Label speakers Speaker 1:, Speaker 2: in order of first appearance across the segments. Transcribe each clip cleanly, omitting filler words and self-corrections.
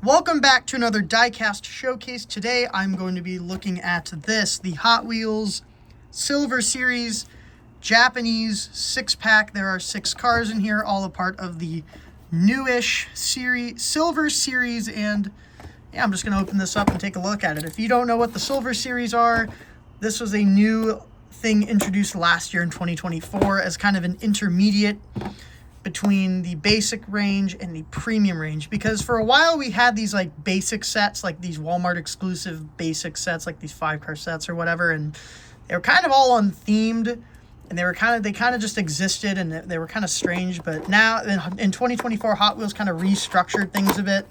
Speaker 1: Welcome back to another diecast showcase. Today I'm going to be looking at the Hot Wheels Silver Series Japanese 6-pack. There are 6 cars in here, all a part of the newish series, Silver Series, and yeah, I'm just going to open this up and take a look at it. If you don't know what the Silver Series are, this was a new thing introduced last year in 2024 as kind of an intermediate between the basic range and the premium range, because for a while we had these like basic sets, like these Walmart exclusive basic sets, like these 5-car sets or whatever, and they were kind of all unthemed, and they kind of just existed, and they were kind of strange. But now in 2024, Hot Wheels kind of restructured things a bit.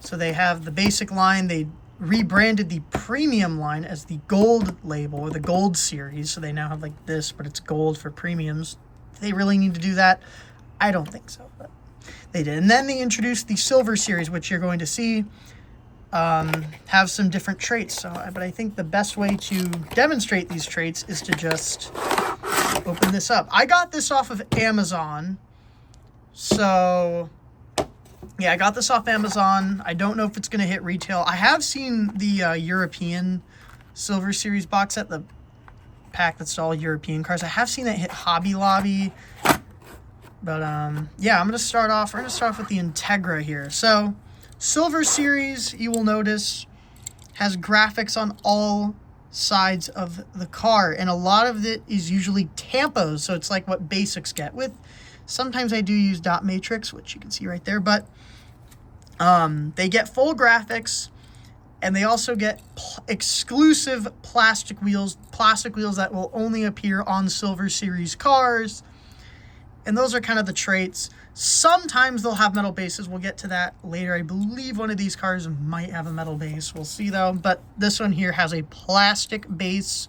Speaker 1: So they have the basic line, they rebranded the premium line as the gold label, or the gold series. So they now have like this, but it's gold for premiums. Do they really need to do that? I don't think so, but they did. And then they introduced the Silver Series, which you're going to see have some different traits. So, but I think the best way to demonstrate these traits is to just open this up. I got this off of Amazon. So, yeah, I got this off Amazon. I don't know if it's going to hit retail. I have seen the European Silver Series box set, the pack that's all European cars. I have seen it hit Hobby Lobby. But, yeah, we're going to start off with the Integra here. So, Silver Series, you will notice, has graphics on all sides of the car. And a lot of it is usually tampos, so it's like what basics get. Sometimes I do use dot matrix, which you can see right there. But they get full graphics, and they also get exclusive plastic wheels that will only appear on Silver Series cars. And those are kind of the traits. Sometimes they'll have metal bases. We'll get to that later. I believe one of these cars might have a metal base. We'll see, though. But this one here has a plastic base.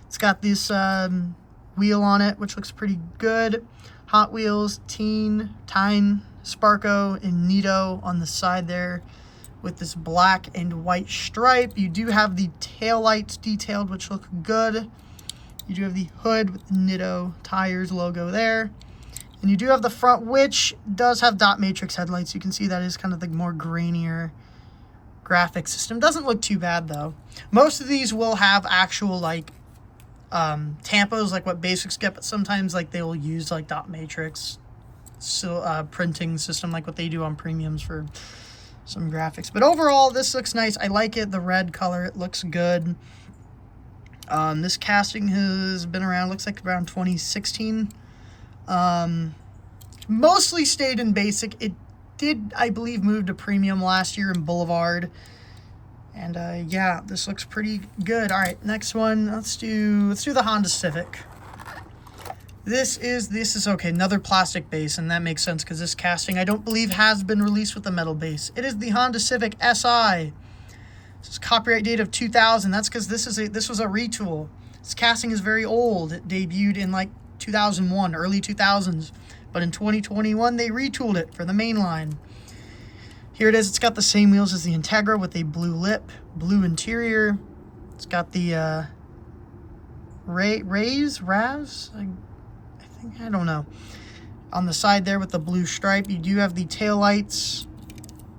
Speaker 1: It's got this wheel on it, which looks pretty good. Hot Wheels, Tyne, Sparko, and Nito on the side there with this black and white stripe. You do have the taillights detailed, which look good. You do have the hood with the Nito tires logo there. And you do have the front, which does have dot matrix headlights. You can see that is kind of the more grainier graphic system. Doesn't look too bad, though. Most of these will have actual, like, tampos, like what basics get, but sometimes, like, they will use, like, dot matrix printing system, like what they do on premiums for some graphics. But overall, this looks nice. I like it. The red color, it looks good. This casting has been around, looks like around 2016. Mostly stayed in basic. It did, I believe, move to premium last year in Boulevard. And yeah, this looks pretty good. All right, next one. Let's do the Honda Civic. This is okay. Another plastic base, and that makes sense because this casting, I don't believe, has been released with a metal base. It is the Honda Civic Si. This is copyright date of 2000. That's because this was a retool. This casting is very old. It debuted in like 2001, early 2000s. But in 2021, they retooled it for the main line. Here it is. It's got the same wheels as the Integra with a blue lip, blue interior. It's got the Ravs? I don't know. On the side there with the blue stripe, you do have the taillights.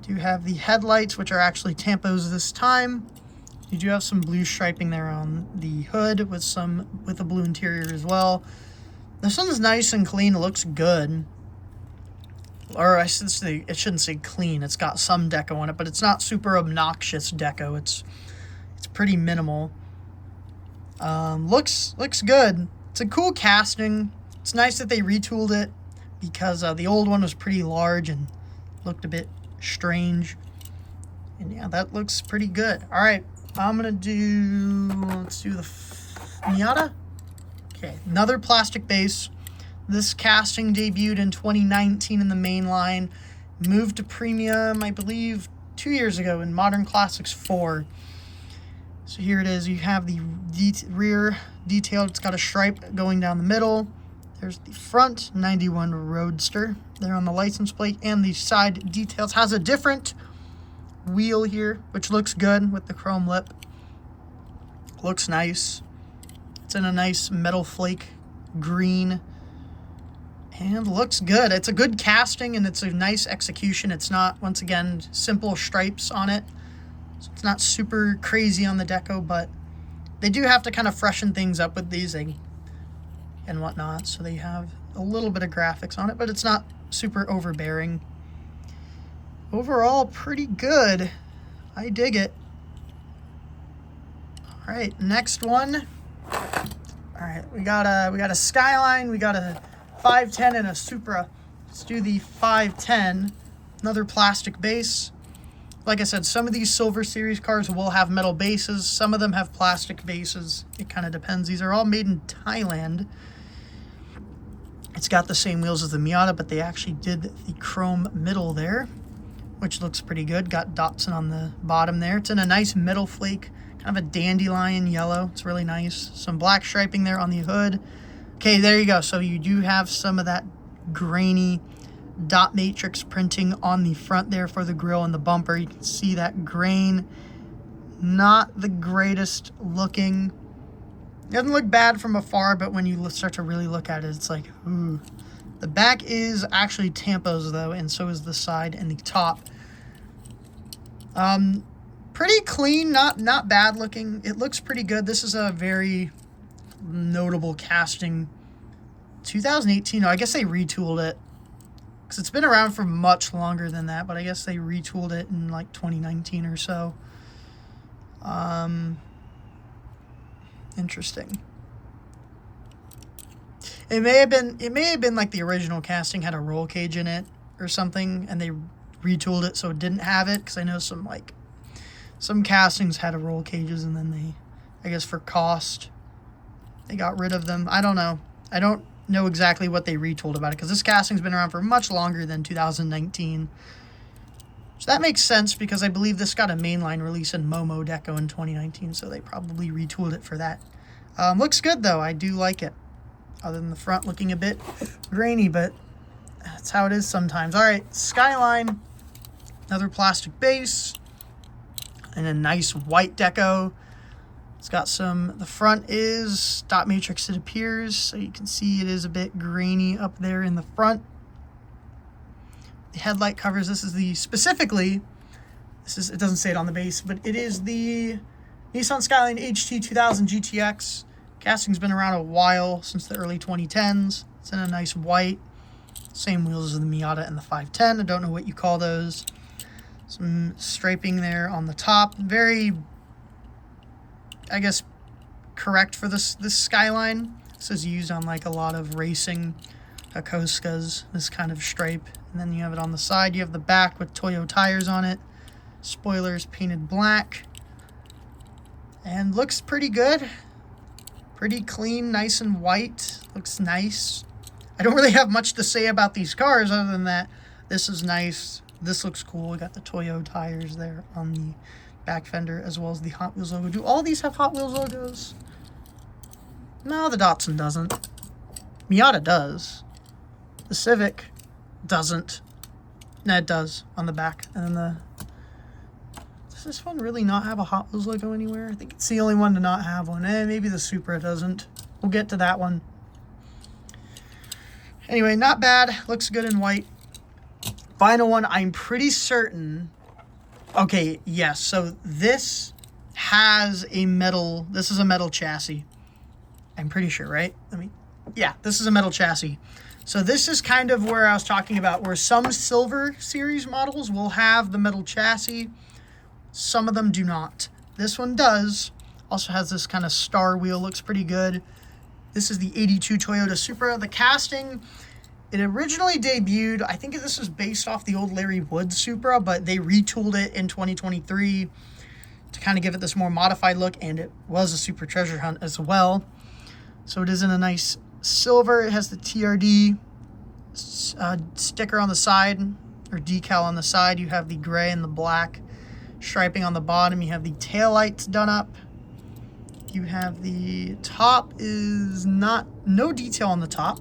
Speaker 1: Do have the headlights, which are actually tampos this time. You do have some blue striping there on the hood with a blue interior as well. This one's nice and clean. It looks good. Or I should say, it shouldn't say clean. It's got some deco on it, but it's not super obnoxious deco. It's pretty minimal. Looks good. It's a cool casting. It's nice that they retooled it because the old one was pretty large and looked a bit strange. And yeah, that looks pretty good. All right, let's do the Miata. Okay, another plastic base. This casting debuted in 2019 in the main line, moved to premium, I believe, 2 years ago in Modern Classics 4. So here it is. You have the rear detailed. It's got a stripe going down the middle. There's the front 91 Roadster there on the license plate, and the side details has a different wheel here, which looks good with the chrome lip. Looks nice. It's in a nice metal flake green. And looks good. It's a good casting and it's a nice execution. It's not, once again, simple stripes on it. So it's not super crazy on the deco, but they do have to kind of freshen things up with these and whatnot. So they have a little bit of graphics on it, but it's not super overbearing. Overall, pretty good. I dig it. All right, next one. All right, we got a Skyline, we got a 510 and a Supra. Let's do the 510. Another plastic base. Like I said, some of these Silver Series cars will have metal bases. Some of them have plastic bases. It kind of depends. These are all made in Thailand. It's got the same wheels as the Miata, but they actually did the chrome middle there, which looks pretty good. Got Datsun on the bottom there. It's in a nice metal flake, kind of a dandelion yellow. It's really nice. Some black striping there on the hood. Okay, there you go. So you do have some of that grainy dot matrix printing on the front there for the grille and the bumper. You can see that grain. Not the greatest looking. It doesn't look bad from afar, but when you start to really look at it, it's like, ooh. The back is actually tampos though, and so is the side and the top. Pretty clean, not bad looking. It looks pretty good. This is a very notable casting. 2018, I guess they retooled it because it's been around for much longer than that, but I guess they retooled it in like 2019 or so. Interesting. It may have been like the original casting had a roll cage in it or something, and they retooled it so it didn't have it, because I know some castings had a roll cages, and then they, I guess for cost, they got rid of them. I don't know. I don't know exactly what they retooled about it, because this casting's been around for much longer than 2019. So that makes sense, because I believe this got a mainline release in Momo Deco in 2019, so they probably retooled it for that. Looks good, though. I do like it. Other than the front looking a bit grainy, but that's how it is sometimes. All right, Skyline. Another plastic base. And a nice white deco. It's got the front is dot matrix, it appears, so you can see it is a bit grainy up there in the front. The headlight covers, it doesn't say it on the base, but it is the Nissan Skyline HT 2000 GTX. Casting's been around a while, since the early 2010s. It's in a nice white. Same wheels as the Miata and the 510. I don't know what you call those. Some striping there on the top. Very, I guess, correct for this Skyline. This is used on like a lot of racing Hakoskas, this kind of stripe. And then you have it on the side. You have the back with Toyo tires on it. Spoilers painted black. And looks pretty good. Pretty clean, nice and white. Looks nice. I don't really have much to say about these cars other than that this is nice. This looks cool. We got the Toyo tires there on the back fender, as well as the Hot Wheels logo. Do all these have Hot Wheels logos? No, the Datsun doesn't. Miata does. The Civic doesn't. No, it does on the back. And then does this one really not have a Hot Wheels logo anywhere? I think it's the only one to not have one. Maybe the Supra doesn't. We'll get to that one. Anyway, not bad. Looks good in white. Final one, I'm pretty certain. Okay, yes. So this has a metal. This is a metal chassis. I'm pretty sure, right? Yeah, this is a metal chassis. So this is kind of where I was talking about, where some Silver Series models will have the metal chassis. Some of them do not. This one does. Also has this kind of star wheel. Looks pretty good. This is the 82 Toyota Supra. The casting, it originally debuted, I think this was based off the old Larry Wood Supra, but they retooled it in 2023 to kind of give it this more modified look, and it was a Super Treasure Hunt as well. So it is in a nice silver. It has the TRD sticker on the side, or decal on the side. You have the gray and the black striping on the bottom. You have the taillights done up. You have the top is no detail on the top.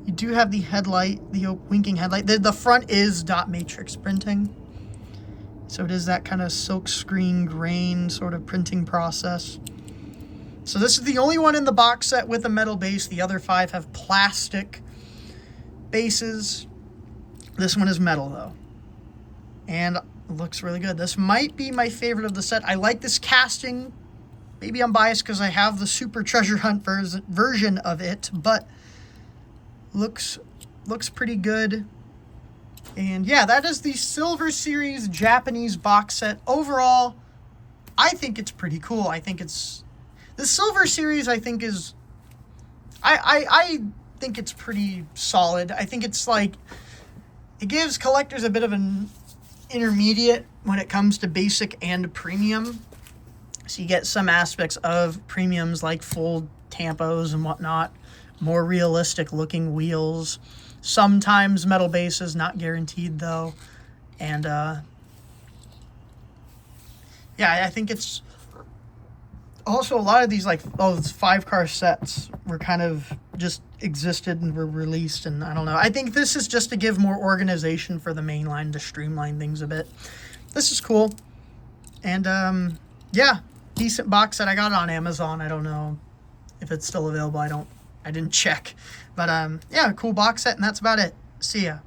Speaker 1: You do have the headlight, the winking headlight. The front is dot matrix printing. So it is that kind of silk screen grain sort of printing process. So this is the only one in the box set with a metal base. The other 5 have plastic bases. This one is metal though, and it looks really good. This might be my favorite of the set. I like this casting. Maybe I'm biased because I have the Super Treasure Hunt version of it, but looks pretty good. And yeah, that is the Silver Series Japanese box set. Overall, I think it's pretty cool. I think it's the Silver Series. I think is I think it's pretty solid. I think it's like it gives collectors a bit of an intermediate when it comes to basic and premium. So you get some aspects of premiums like full tampos and whatnot, more realistic looking wheels, sometimes metal bases, not guaranteed though. And yeah, I think it's also a lot of these, like, it's 5-car sets were kind of just existed and were released, and I don't know. I think this is just to give more organization for the main line, to streamline things a bit. This is cool. And yeah, decent box set. I got it on Amazon. I don't know if it's still available. I didn't check. But yeah, cool box set, and that's about it. See ya.